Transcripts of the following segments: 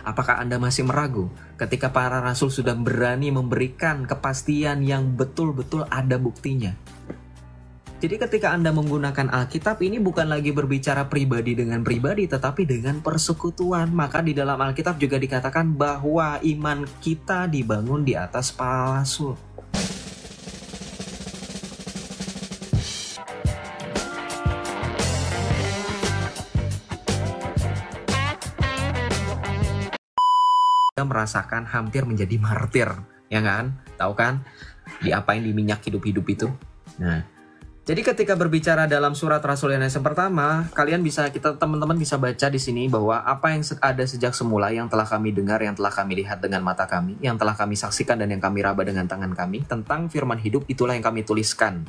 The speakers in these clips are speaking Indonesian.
Apakah Anda masih meragu ketika para rasul sudah berani memberikan kepastian yang betul-betul ada buktinya? Jadi ketika Anda menggunakan Alkitab ini bukan lagi berbicara pribadi dengan pribadi, tetapi dengan persekutuan. Maka di dalam Alkitab juga dikatakan bahwa iman kita dibangun di atas para rasul. Kita merasakan hampir menjadi martir, ya kan? Tahu kan? Diapain di minyak hidup-hidup itu? Nah, jadi ketika berbicara dalam surat Rasul Yohanes yang pertama, teman-teman bisa baca di sini bahwa apa yang ada sejak semula, yang telah kami dengar, yang telah kami lihat dengan mata kami, yang telah kami saksikan dan yang kami raba dengan tangan kami, tentang firman hidup itulah yang kami tuliskan.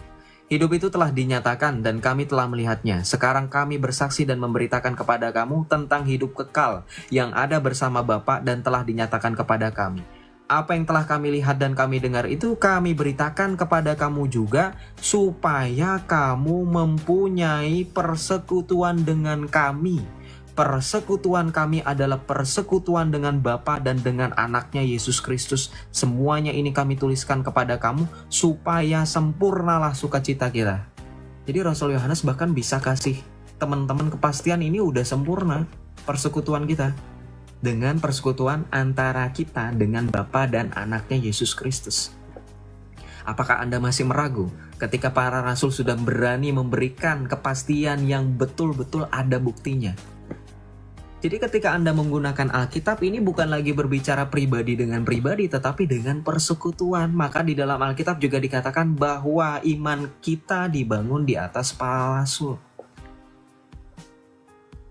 Hidup itu telah dinyatakan dan kami telah melihatnya. Sekarang kami bersaksi dan memberitakan kepada kamu tentang hidup kekal yang ada bersama Bapa dan telah dinyatakan kepada kami. Apa yang telah kami lihat dan kami dengar itu kami beritakan kepada kamu juga, supaya kamu mempunyai persekutuan dengan kami. Persekutuan kami adalah persekutuan dengan Bapa dan dengan anaknya Yesus Kristus. Semuanya ini kami tuliskan kepada kamu, supaya sempurnalah sukacita kita. Jadi Rasul Yohanes bahkan bisa kasih teman-teman kepastian ini udah sempurna persekutuan kita. Dengan persekutuan antara kita dengan Bapa dan anaknya Yesus Kristus. Apakah Anda masih meragu ketika para rasul sudah berani memberikan kepastian yang betul-betul ada buktinya? Jadi ketika Anda menggunakan Alkitab ini bukan lagi berbicara pribadi dengan pribadi, tetapi dengan persekutuan. Maka di dalam Alkitab juga dikatakan bahwa iman kita dibangun di atas para rasul.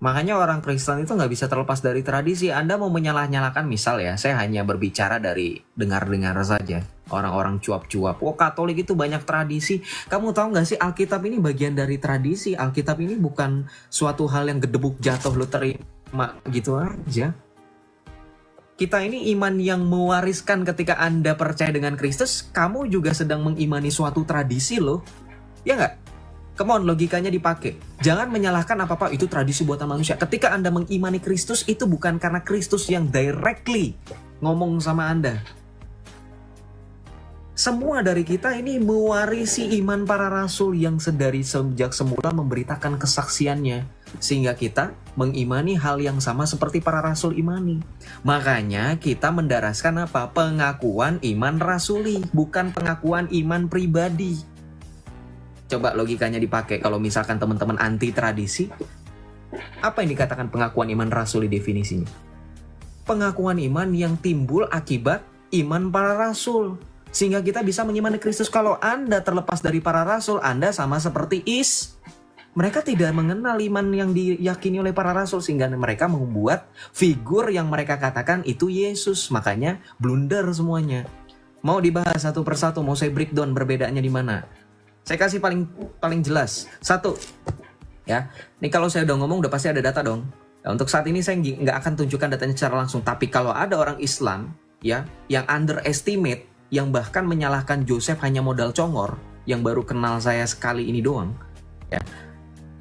Makanya orang Kristen itu nggak bisa terlepas dari tradisi. Anda mau menyalah-nyalakan, misal ya, saya hanya berbicara dari dengar-dengar saja. Orang-orang cuap-cuap, oh Katolik itu banyak tradisi. Kamu tahu nggak sih, Alkitab ini bagian dari tradisi. Alkitab ini bukan suatu hal yang gedebuk jatuh lo terima gitu aja. Kita ini iman yang mewariskan ketika Anda percaya dengan Kristus. Kamu juga sedang mengimani suatu tradisi loh. Ya nggak? Come on, logikanya dipakai. Jangan menyalahkan apa-apa itu tradisi buatan manusia. Ketika Anda mengimani Kristus, itu bukan karena Kristus yang directly ngomong sama Anda. Semua dari kita ini mewarisi iman para rasul yang dari sejak semula memberitakan kesaksiannya. Sehingga kita mengimani hal yang sama seperti para rasul imani. Makanya kita mendaraskan apa? Pengakuan iman rasuli, bukan pengakuan iman pribadi. Coba logikanya dipakai. Kalau misalkan teman-teman anti tradisi, apa yang dikatakan pengakuan iman rasuli definisinya? Pengakuan iman yang timbul akibat iman para rasul. Sehingga kita bisa mengimani Kristus. Kalau Anda terlepas dari para rasul, Anda sama seperti mereka tidak mengenal iman yang diyakini oleh para rasul. Sehingga mereka membuat figur yang mereka katakan itu Yesus. Makanya blunder semuanya. Mau dibahas satu persatu, mau saya breakdown perbedaannya di mana? Saya kasih paling jelas. Satu, ya. Ini kalau saya udah ngomong udah pasti ada data dong. Nah, untuk saat ini saya nggak akan tunjukkan datanya secara langsung. Tapi kalau ada orang Islam, ya, yang underestimate, yang bahkan menyalahkan Joseph hanya modal congor, yang baru kenal saya sekali ini doang, ya.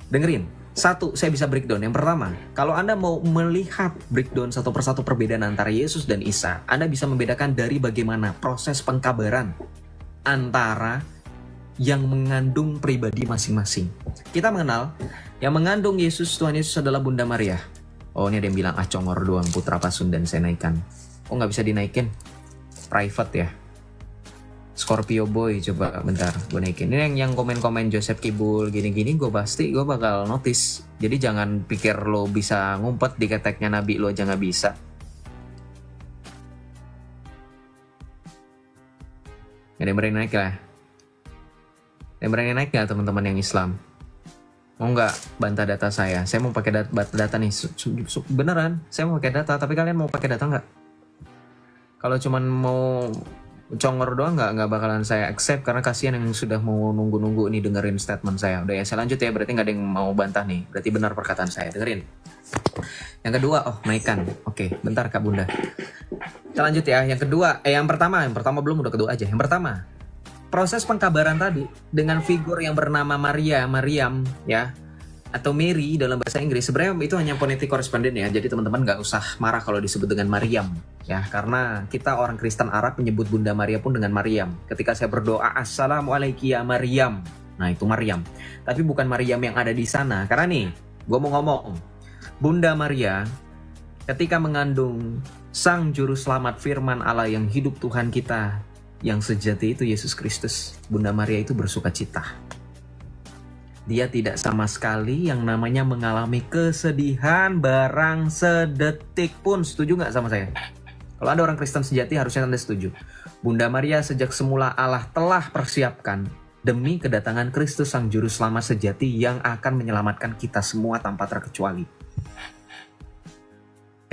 Dengerin. Satu, saya bisa breakdown. Yang pertama, kalau Anda mau melihat breakdown satu persatu perbedaan antara Yesus dan Isa, Anda bisa membedakan dari bagaimana proses pengkabaran antara yang mengandung pribadi masing-masing. Kita mengenal yang mengandung Yesus, Tuhan Yesus adalah Bunda Maria. Oh, ini ada yang bilang congor doang, putra pasundan saya naikkan. Oh, nggak bisa dinaikin? Private ya? Scorpio Boy, coba bentar gue naikin. Ini yang komen-komen Joseph Kibul gini-gini, gue bakal notice. Jadi jangan pikir lo bisa ngumpet di keteknya Nabi lo aja nggak bisa. Ada yang berani naik lah. Yang berani naik nggak teman-teman yang Islam? Mau nggak bantah data saya? Saya mau pakai data nih. Beneran, saya mau pakai data. Tapi kalian mau pakai data nggak? Kalau cuman mau congor doang nggak bakalan saya accept. Karena kasihan yang sudah mau nunggu-nunggu nih dengerin statement saya. Udah ya, saya lanjut ya. Berarti nggak ada yang mau bantah nih. Berarti benar perkataan saya. Dengerin. Yang kedua, naikkan. Oke, bentar Kak Bunda. Kita lanjut ya. Yang kedua, yang pertama belum, udah kedua aja. Yang pertama, proses pengkabaran tadi dengan figur yang bernama Maryam, ya. atau Mary dalam bahasa Inggris sebenarnya itu hanya phonetic correspondent ya. Jadi teman-teman nggak usah marah kalau disebut dengan Maryam ya, karena kita orang Kristen Arab menyebut Bunda Maria pun dengan Maryam. Ketika saya berdoa Assalamualaikum ya Maryam, nah itu Maryam. Tapi bukan Maryam yang ada di sana. Karena nih, gue mau ngomong, Bunda Maria ketika mengandung Sang Juru Selamat Firman Allah yang hidup Tuhan kita yang sejati itu Yesus Kristus, Bunda Maria itu bersuka cita. Dia tidak sama sekali yang namanya mengalami kesedihan barang sedetik pun. Setuju nggak sama saya? Kalau ada orang Kristen sejati harusnya Anda setuju. Bunda Maria sejak semula Allah telah persiapkan demi kedatangan Kristus Sang Juru Selamat sejati yang akan menyelamatkan kita semua tanpa terkecuali.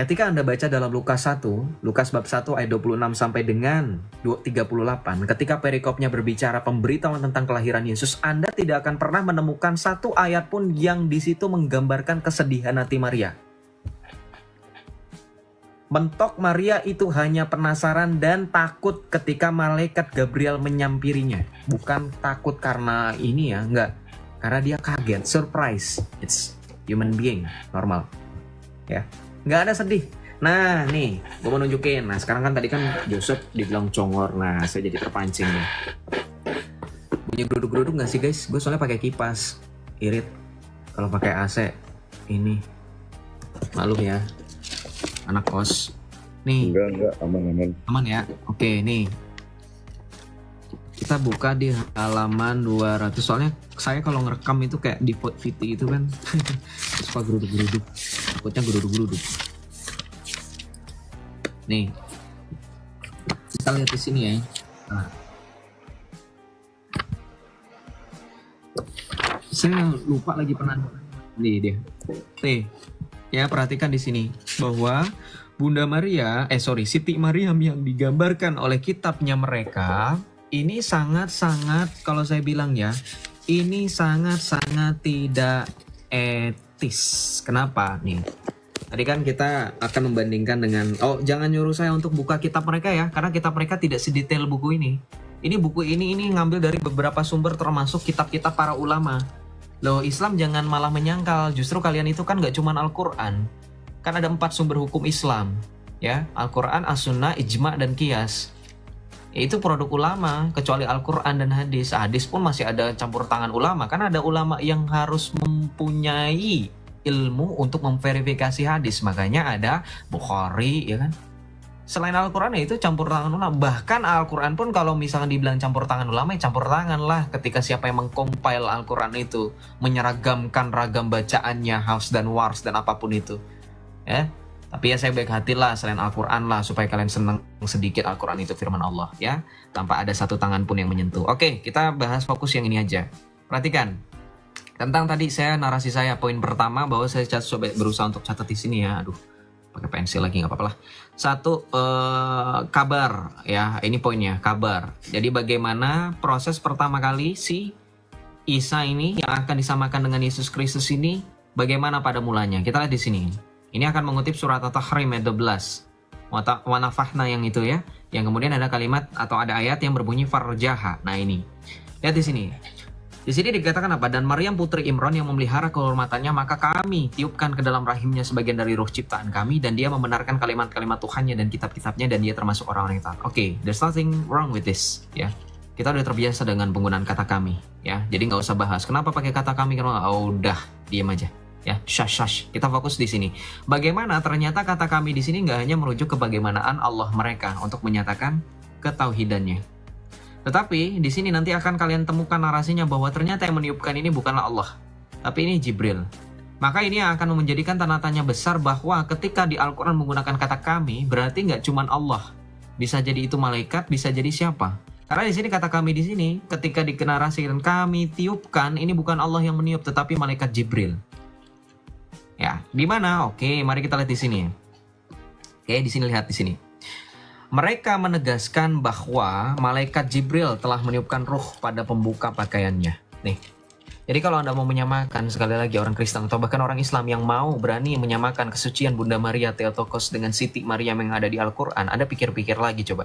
Ketika Anda baca dalam Lukas 1, Lukas bab 1 ayat 26 sampai dengan 38, ketika perikopnya berbicara pemberitahuan tentang kelahiran Yesus, Anda tidak akan pernah menemukan satu ayat pun yang di situ menggambarkan kesedihan hati Maria. Mentok Maria itu hanya penasaran dan takut ketika malaikat Gabriel menyampirinya. Bukan takut karena ini ya, enggak. Karena dia kaget, surprise. It's human being, normal. Ya. Nggak ada sedih. Nah nih, gue mau nunjukin. Nah sekarang kan tadi kan Joseph dibilang congor. Nah saya jadi terpancing nih. Bunyi geruduk-geruduk nggak sih guys? Gue soalnya pakai kipas. Irit. Kalau pakai AC ini maklum ya, anak kos. Nih. Enggak, aman. Aman ya. Oke nih. Kita buka di halaman 200. Soalnya saya kalau ngerekam itu kayak di VT itu kan suka geruduk-geruduk. Takutnya geruduk-geruduk. Nih. Kita lihat di sini ya. Nah. Saya lupa lagi pernah. Nih dia. Nih. Ya, perhatikan di sini bahwa Bunda Maria, Siti Maryam yang digambarkan oleh kitabnya mereka ini sangat-sangat, kalau saya bilang ya, ini sangat-sangat tidak etis. Kenapa? Nih, tadi kan kita akan membandingkan dengan, jangan nyuruh saya untuk buka kitab mereka ya, karena kitab mereka tidak sedetail buku ini. Ini buku ini ngambil dari beberapa sumber termasuk kitab-kitab para ulama. Loh, Islam jangan malah menyangkal, justru kalian itu kan gak cuma Al-Quran. Kan ada 4 sumber hukum Islam, ya, Al-Quran, As-Sunnah, Ijma, dan Qiyas. Itu produk ulama, kecuali Al-Quran dan hadis. Hadis pun masih ada campur tangan ulama. Karena ada ulama yang harus mempunyai ilmu untuk memverifikasi hadis. Makanya ada Bukhari, ya kan. Selain Al-Quran ya itu campur tangan ulama. Bahkan Al-Quran pun kalau misalnya dibilang campur tangan ulama, ya campur tangan lah. Ketika siapa yang mengcompile Al-Quran itu, menyeragamkan ragam bacaannya, hafs dan wars dan apapun itu, ya. Tapi ya saya baik hati lah selain Al-Quran lah, supaya kalian senang sedikit Al-Quran itu firman Allah ya, tanpa ada satu tangan pun yang menyentuh. Oke, kita bahas fokus yang ini aja. Perhatikan tentang tadi narasi saya poin pertama, bahwa saya coba berusaha untuk catat di sini ya. Aduh, pakai pensil lagi nggak apa-apa lah. Satu, kabar ya, ini poinnya kabar. Jadi bagaimana proses pertama kali si Isa ini yang akan disamakan dengan Yesus Kristus ini, bagaimana pada mulanya? Kita lihat di sini. Ini akan mengutip surat At-Tahrim ayat 12. Wanafahna yang itu ya. Yang kemudian ada kalimat atau ada ayat yang berbunyi farjaha. Nah ini. Lihat di sini. Di sini dikatakan apa? Dan Maryam putri Imran yang memelihara kehormatannya, maka kami tiupkan ke dalam rahimnya sebagian dari ruh ciptaan kami, dan dia membenarkan kalimat-kalimat Tuhannya dan kitab-kitabnya, dan dia termasuk orang-orang yang taat. Oke, there's nothing wrong with this ya. Kita udah terbiasa dengan penggunaan kata kami ya. Jadi nggak usah bahas kenapa pakai kata kami, karena udah diam aja. Ya, shush. Kita fokus di sini. Bagaimana ternyata kata kami di sini nggak hanya merujuk ke bagaimanaan Allah mereka untuk menyatakan ketauhidannya. Tetapi di sini nanti akan kalian temukan narasinya bahwa ternyata yang meniupkan ini bukanlah Allah, tapi ini Jibril. Maka ini akan menjadikan tanda tanya besar bahwa ketika di Al-Quran menggunakan kata kami, berarti nggak cuma Allah. Bisa jadi itu malaikat, bisa jadi siapa. Karena di sini kata kami di sini, ketika dikenarasikan kami tiupkan, ini bukan Allah yang meniup, tetapi malaikat Jibril. Ya, di mana? Oke, mari kita lihat di sini. Oke, di sini lihat di sini. Mereka menegaskan bahwa malaikat Jibril telah meniupkan ruh pada pembuka pakaiannya. Nih. Jadi kalau Anda mau menyamakan, sekali lagi orang Kristen atau bahkan orang Islam yang mau berani menyamakan kesucian Bunda Maria Theotokos dengan Siti Maryam yang ada di Al-Quran, Anda pikir-pikir lagi coba.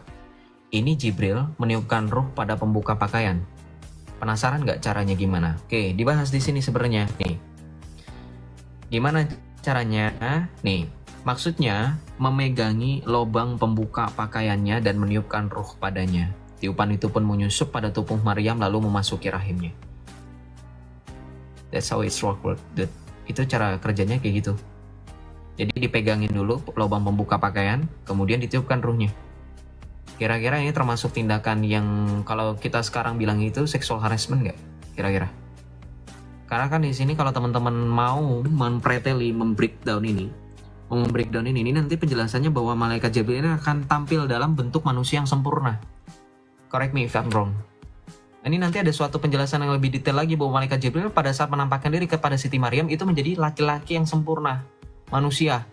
Ini Jibril meniupkan ruh pada pembuka pakaian. Penasaran nggak caranya gimana? Oke, dibahas di sini sebenarnya. Nih. Gimana caranya? Nih, maksudnya memegangi lobang pembuka pakaiannya dan meniupkan ruh padanya. Tiupan itu pun menyusup pada tubuh Maryam lalu memasuki rahimnya. That's how it's work. Itu cara kerjanya kayak gitu. Jadi dipegangin dulu lubang pembuka pakaian, kemudian ditiupkan ruhnya. Kira-kira ini termasuk tindakan yang kalau kita sekarang bilang itu sexual harassment nggak? Kira-kira? Karena kan di sini kalau teman-teman mau membreakdown ini nanti penjelasannya bahwa malaikat Jibril ini akan tampil dalam bentuk manusia yang sempurna. Correct me if I'm wrong. Ini nanti ada suatu penjelasan yang lebih detail lagi bahwa malaikat Jibril pada saat menampakkan diri kepada Siti Maryam itu menjadi laki-laki yang sempurna, manusia.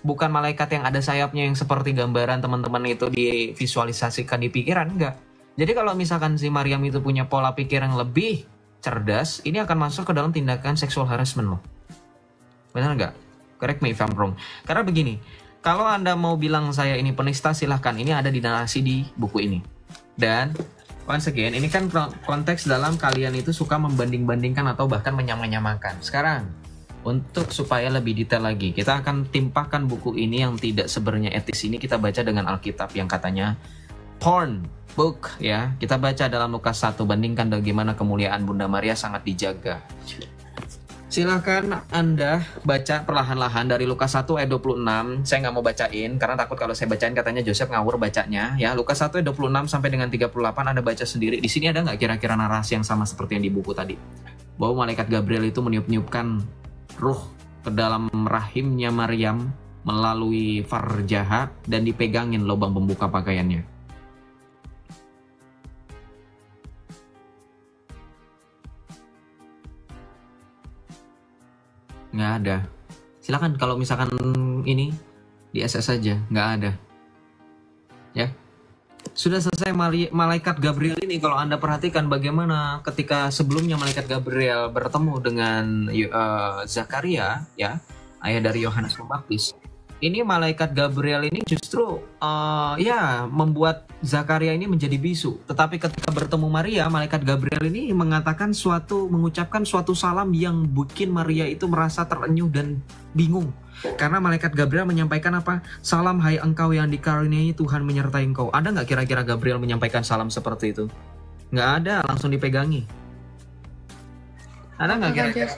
Bukan malaikat yang ada sayapnya yang seperti gambaran teman-teman itu divisualisasikan di pikiran, enggak. Jadi kalau misalkan si Maryam itu punya pola pikir yang lebih cerdas, ini akan masuk ke dalam tindakan sexual harassment loh. Benar nggak? Correct me if I'm wrong. Karena begini, kalau Anda mau bilang saya ini penista, silahkan. Ini ada di narasi di buku ini. Dan once again, ini kan konteks dalam kalian itu suka membanding-bandingkan atau bahkan menyamakan. Sekarang, untuk supaya lebih detail lagi, kita akan timpahkan buku ini yang tidak sebenarnya etis ini kita baca dengan Alkitab yang katanya porn book ya. Kita baca dalam Lukas 1, bandingkan bagaimana kemuliaan Bunda Maria sangat dijaga. Silahkan Anda baca perlahan-lahan dari Lukas 1 ayat 26. Saya nggak mau bacain karena takut kalau saya bacain katanya Joseph ngawur bacanya ya. Lukas 1 ayat 26 sampai dengan 38 Anda baca sendiri. Di sini ada nggak kira-kira narasi yang sama seperti yang di buku tadi? Bahwa malaikat Gabriel itu meniup-niupkan ruh ke dalam rahimnya Maryam melalui farjaha dan dipegangin lubang pembuka pakaiannya. Nggak ada. Silakan kalau misalkan ini di SS saja, nggak ada. Ya. Sudah selesai malaikat Gabriel ini, kalau Anda perhatikan bagaimana ketika sebelumnya malaikat Gabriel bertemu dengan Zakaria, ya, ayah dari Yohanes Pembaptis. Ini malaikat Gabriel ini justru membuat Zakaria ini menjadi bisu. Tetapi ketika bertemu Maria, malaikat Gabriel ini mengucapkan suatu salam yang bikin Maria itu merasa terenyuh dan bingung. Karena malaikat Gabriel menyampaikan apa? Salam hai engkau yang dikaruniai Tuhan menyertai engkau. Ada nggak kira-kira Gabriel menyampaikan salam seperti itu? Nggak ada, langsung dipegangi. Ada nggak kira-kira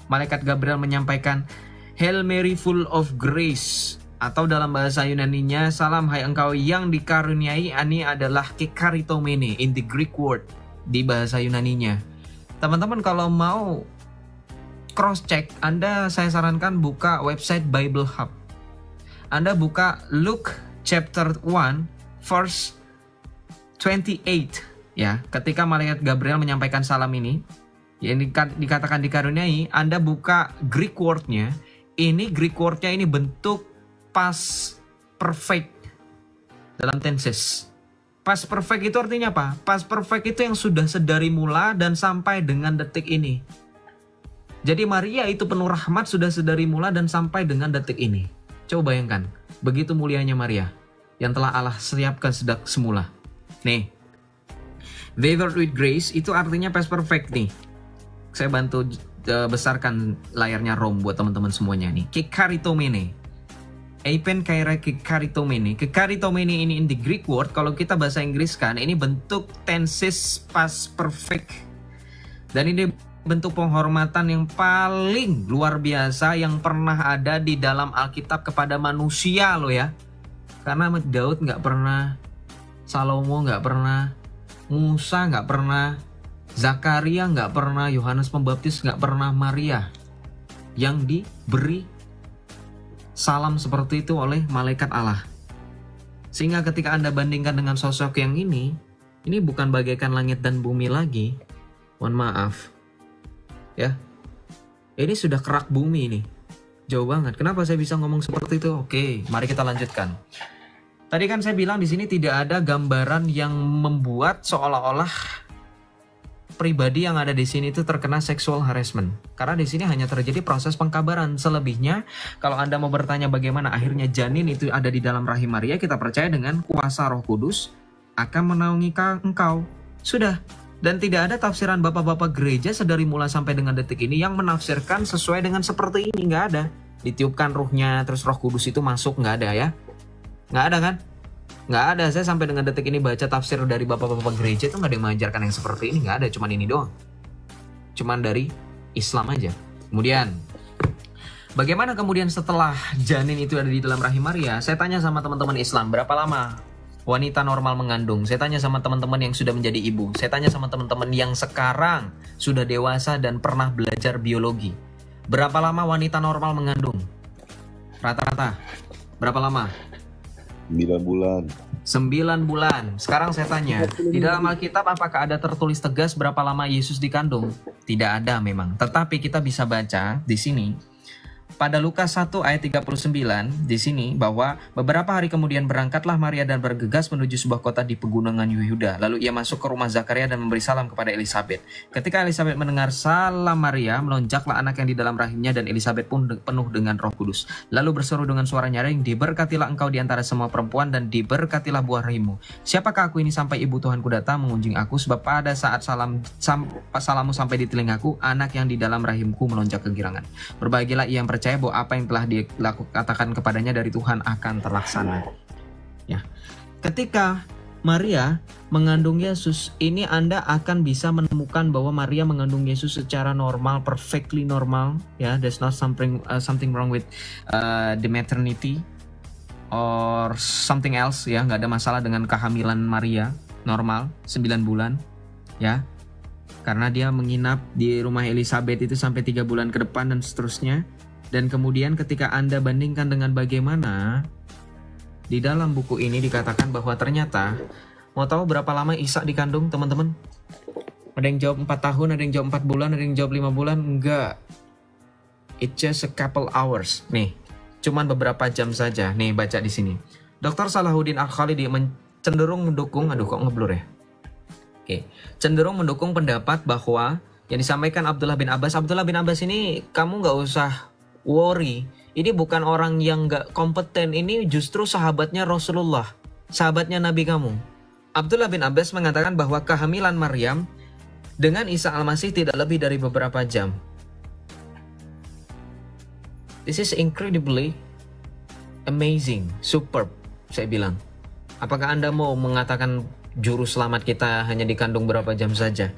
malaikat Gabriel menyampaikan Hail Mary full of grace, atau dalam bahasa Yunaninya salam hai engkau yang dikaruniai, ini adalah kekaritomene in the Greek word di bahasa Yunaninya. Teman-teman kalau mau cross check, saya sarankan buka website Bible Hub. Anda buka Luke chapter 1 verse 28 ya, ketika malaikat Gabriel menyampaikan salam ini yang dikatakan dikaruniai, Anda buka Greek word-nya. Ini Greek word-nya ini bentuk past perfect dalam tenses. Past perfect itu artinya apa? Past perfect itu yang sudah sedari mula dan sampai dengan detik ini. Jadi Maria itu penuh rahmat sudah sedari mula dan sampai dengan detik ini. Coba bayangkan, begitu mulianya Maria yang telah Allah siapkan sejak semula. Nih, favored with grace itu artinya past perfect nih. Saya bantu besarkan layarnya Rom buat teman-teman semuanya nih. Kekaritomene. Eipen kaira kekaritomene. Kekaritomene ini in the Greek word, kalau kita bahasa Inggris kan, ini bentuk tenses past perfect. Dan ini bentuk penghormatan yang paling luar biasa yang pernah ada di dalam Alkitab kepada manusia loh ya. Karena Daud nggak pernah, Salomo nggak pernah, Musa nggak pernah, Zakaria nggak pernah, Yohanes Pembaptis nggak pernah, Maria yang diberi salam seperti itu oleh malaikat Allah. Sehingga ketika Anda bandingkan dengan sosok yang ini bukan bagaikan langit dan bumi lagi. Mohon maaf. Ya. Ini sudah kerak bumi ini. Jauh banget. Kenapa saya bisa ngomong seperti itu? Oke, mari kita lanjutkan. Tadi kan saya bilang di sini tidak ada gambaran yang membuat seolah-olah pribadi yang ada di sini itu terkena sexual harassment. Karena di sini hanya terjadi proses pengkabaran. Selebihnya, kalau Anda mau bertanya bagaimana akhirnya janin itu ada di dalam rahim Maria, kita percaya dengan kuasa Roh Kudus akan menaungi engkau. Sudah, Dan tidak ada tafsiran bapak-bapak gereja sedari mulai sampai dengan detik ini yang menafsirkan sesuai dengan seperti ini. Nggak ada. Ditiupkan ruhnya, terus Roh Kudus itu masuk, nggak ada ya. Nggak ada kan? Nggak ada. Saya sampai dengan detik ini baca tafsir dari bapak-bapak gereja itu nggak ada yang mengajarkan yang seperti ini. Nggak ada, cuman ini doang. Cuman dari Islam aja. Kemudian, bagaimana kemudian setelah janin itu ada di dalam rahim Maria? Saya tanya sama teman-teman Islam, berapa lama wanita normal mengandung? Saya tanya sama teman-teman yang sudah menjadi ibu. Saya tanya sama teman-teman yang sekarang sudah dewasa dan pernah belajar biologi. Berapa lama wanita normal mengandung? Rata-rata. Berapa lama? 9 bulan. 9 bulan. Sekarang saya tanya, di dalam Alkitab apakah ada tertulis tegas berapa lama Yesus dikandung? Tidak ada memang. Tetapi kita bisa baca di sini pada Lukas 1 ayat 39 di sini bahwa beberapa hari kemudian berangkatlah Maria dan bergegas menuju sebuah kota di pegunungan Yehuda. Lalu ia masuk ke rumah Zakaria dan memberi salam kepada Elisabet. Ketika Elisabet mendengar salam Maria, melonjaklah anak yang di dalam rahimnya dan Elisabet pun penuh dengan Roh Kudus. Lalu berseru dengan suara nyaring, "Diberkatilah engkau di antara semua perempuan dan diberkatilah buah rahimmu. Siapakah aku ini sampai ibu Tuhanku datang mengunjungi aku? Sebab pada saat salammu sampai di telingaku, anak yang di dalam rahimku melonjak kegirangan. Berbahagialah ia yang percaya bahwa apa yang telah dikatakan kepadanya dari Tuhan akan terlaksana." Ya. Ketika Maria mengandung Yesus, ini Anda akan bisa menemukan bahwa Maria mengandung Yesus secara normal, perfectly normal, ya. There's not something wrong with the maternity or something else, ya. Nggak ada masalah dengan kehamilan Maria, normal, 9 bulan, ya. Karena dia menginap di rumah Elisabet itu sampai 3 bulan ke depan dan seterusnya. Dan kemudian ketika Anda bandingkan dengan bagaimana di dalam buku ini dikatakan bahwa ternyata, mau tahu berapa lama Ishak dikandung, teman-teman? Ada yang jawab 4 tahun, ada yang jawab 4 bulan, ada yang jawab 5 bulan. Enggak. It's just a couple hours. Nih, cuman beberapa jam saja. Nih, baca di sini. Dr. Salahuddin Al-Khalidi cenderung mendukung, aduh kok ngeblur ya? Oke, cenderung mendukung pendapat bahwa yang disampaikan Abdullah bin Abbas. Abdullah bin Abbas ini kamu nggak usah worry, ini bukan orang yang gak kompeten, ini justru sahabatnya Rasulullah, sahabatnya Nabi kamu. Abdullah bin Abbas mengatakan bahwa kehamilan Maryam dengan Isa Al-Masih tidak lebih dari beberapa jam. This is incredibly amazing, superb, saya bilang. Apakah Anda mau mengatakan juru selamat kita hanya dikandung berapa jam saja?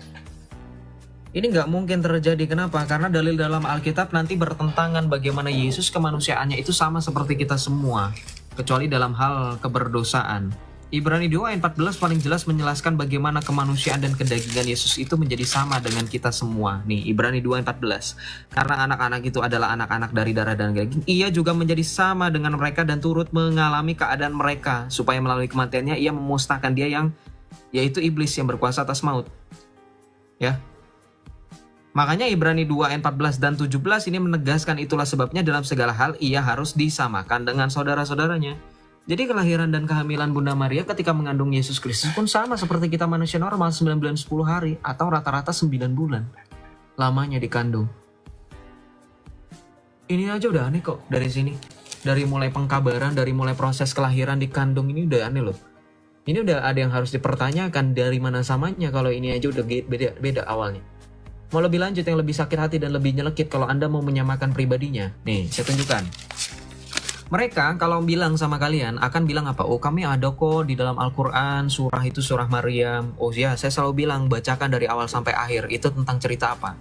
Ini nggak mungkin terjadi. Kenapa? Karena dalil dalam Alkitab nanti bertentangan bagaimana Yesus kemanusiaannya itu sama seperti kita semua, kecuali dalam hal keberdosaan. Ibrani 2 ayat 14 paling jelas menjelaskan bagaimana kemanusiaan dan kedagingan Yesus itu menjadi sama dengan kita semua. Nih, Ibrani 2 ayat 14. Karena anak-anak itu adalah anak-anak dari darah dan daging, ia juga menjadi sama dengan mereka dan turut mengalami keadaan mereka, supaya melalui kematiannya ia memusnahkan dia yang, yaitu iblis yang berkuasa atas maut. Ya. Makanya Ibrani 2 ayat 14 dan 17 ini menegaskan itulah sebabnya dalam segala hal ia harus disamakan dengan saudara-saudaranya. Jadi kelahiran dan kehamilan Bunda Maria ketika mengandung Yesus Kristus pun sama seperti kita manusia normal, 9 bulan 10 hari atau rata-rata 9 bulan lamanya dikandung. Ini aja udah aneh kok dari sini. Dari mulai pengkabaran, dari mulai proses kelahiran dikandung ini udah aneh loh. Ini udah ada yang harus dipertanyakan, dari mana samanya kalau ini aja udah beda awalnya. Mau lebih lanjut yang lebih sakit hati dan lebih nyelekit kalau Anda mau menyamakan pribadinya. Nih, saya tunjukkan. Mereka kalau bilang sama kalian akan bilang apa? Oh, kami ada kok di dalam Al-Quran, surah itu surah Maryam. Oh ya, saya selalu bilang bacakan dari awal sampai akhir. Itu tentang cerita apa?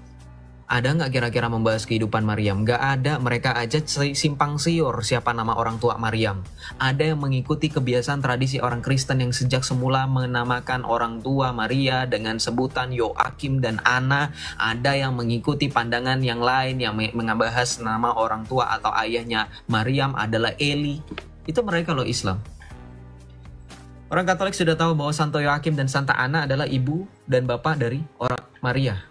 Ada nggak kira-kira membahas kehidupan Maryam? Nggak ada, mereka aja simpang siur siapa nama orang tua Maryam. Ada yang mengikuti kebiasaan tradisi orang Kristen yang sejak semula menamakan orang tua Maria dengan sebutan Yoakim dan Ana. Ada yang mengikuti pandangan yang lain yang membahas nama orang tua atau ayahnya Maryam adalah Eli. Itu mereka loh Islam. Orang Katolik sudah tahu bahwa Santo Yoakim dan Santa Ana adalah ibu dan bapak dari orang Maria.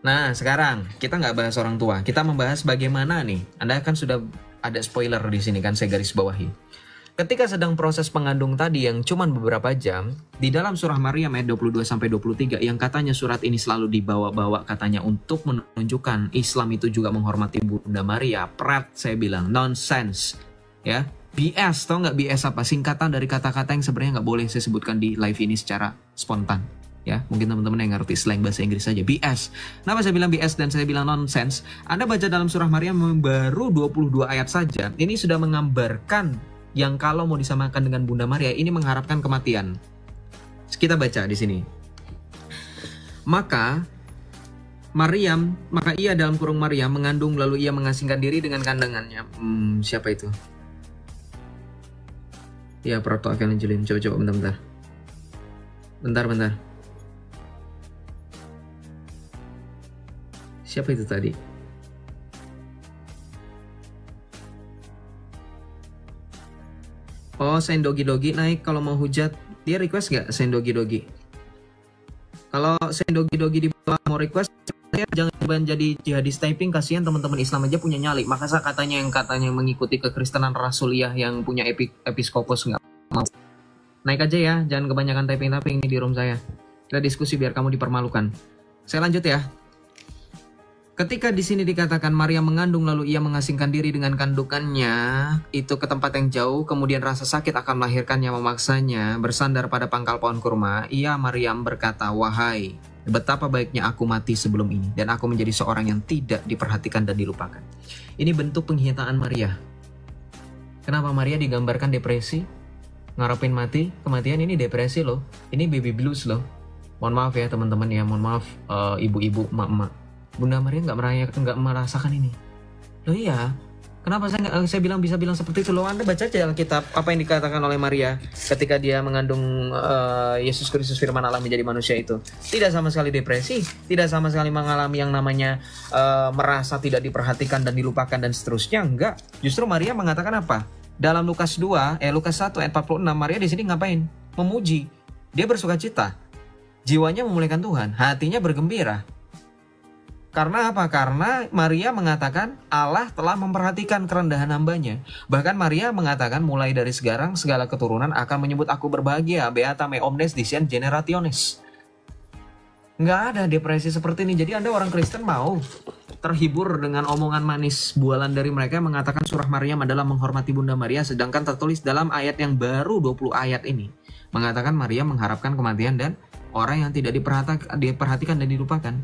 Nah, sekarang kita nggak bahas orang tua, kita membahas bagaimana nih. Anda kan sudah ada spoiler di sini kan, saya garis bawahi. Ketika sedang proses pengandung tadi yang cuma beberapa jam, di dalam surah Maryam ayat 22-23 yang katanya surat ini selalu dibawa-bawa katanya untuk menunjukkan Islam itu juga menghormati Bunda Maria. Prat, saya bilang, nonsense. Ya, BS, tau nggak BS apa? Singkatan dari kata-kata yang sebenarnya nggak boleh saya sebutkan di live ini secara spontan. Ya, mungkin teman-teman yang ngerti slang bahasa Inggris saja, BS. Kenapa saya bilang BS dan saya bilang nonsense? Anda baca dalam surah Maryam baru 22 ayat saja, ini sudah menggambarkan yang kalau mau disamakan dengan Bunda Maria, ini mengharapkan kematian. Kita baca di sini. Maka ia dalam kurung Maryam mengandung lalu ia mengasingkan diri dengan kandungannya. Siapa itu? Ya, Proto Evangeline. Coba bentar. Siapa itu tadi? Oh, Sendogi naik kalau mau hujat. Dia request nggak Sendogi? Kalau Sendogi di bawah mau request, jangan jadi jihadis typing. Kasihan teman-teman Islam aja punya nyali. Maka katanya yang mengikuti kekristenan Rasuliyah yang punya episkopos nggak mau. Naik aja ya, jangan kebanyakan typing ini di room saya. Kita diskusi biar kamu dipermalukan. Saya lanjut ya. Ketika di sini dikatakan Maria mengandung lalu ia mengasingkan diri dengan kandungannya itu ke tempat yang jauh, kemudian rasa sakit akan melahirkannya memaksanya bersandar pada pangkal pohon kurma. Ia Maryam berkata, "Wahai, betapa baiknya aku mati sebelum ini dan aku menjadi seorang yang tidak diperhatikan dan dilupakan." Ini bentuk penghinaan Maria. Kenapa Maria digambarkan depresi? Ngarepin mati, kematian ini depresi loh. Ini baby blues loh. Mohon maaf ya teman-teman ya, mohon maaf ibu-ibu, emak-emak. Bunda Maria nggak merasakan ini. Loh iya, kenapa saya bisa bilang seperti itu? Loh, Anda baca aja Alkitab apa yang dikatakan oleh Maria ketika dia mengandung Yesus Kristus firman Allah menjadi manusia itu. Tidak sama sekali depresi, tidak sama sekali mengalami yang namanya merasa tidak diperhatikan dan dilupakan dan seterusnya. Enggak, justru Maria mengatakan apa? Dalam Lukas 1 ayat 46, Maria di sini ngapain? Memuji. Dia bersukacita. Jiwanya memuliakan Tuhan, hatinya bergembira. Karena apa? Karena Maria mengatakan Allah telah memperhatikan kerendahan hambanya. Bahkan Maria mengatakan mulai dari sekarang segala keturunan akan menyebut aku berbahagia. Beata me omnes dicent generationes. Nggak ada depresi seperti ini. Jadi Anda orang Kristen mau terhibur dengan omongan manis bualan dari mereka yang mengatakan surah Maryam adalah menghormati Bunda Maria. Sedangkan tertulis dalam ayat yang baru 20 ayat ini mengatakan Maria mengharapkan kematian dan orang yang tidak diperhatikan dan dilupakan.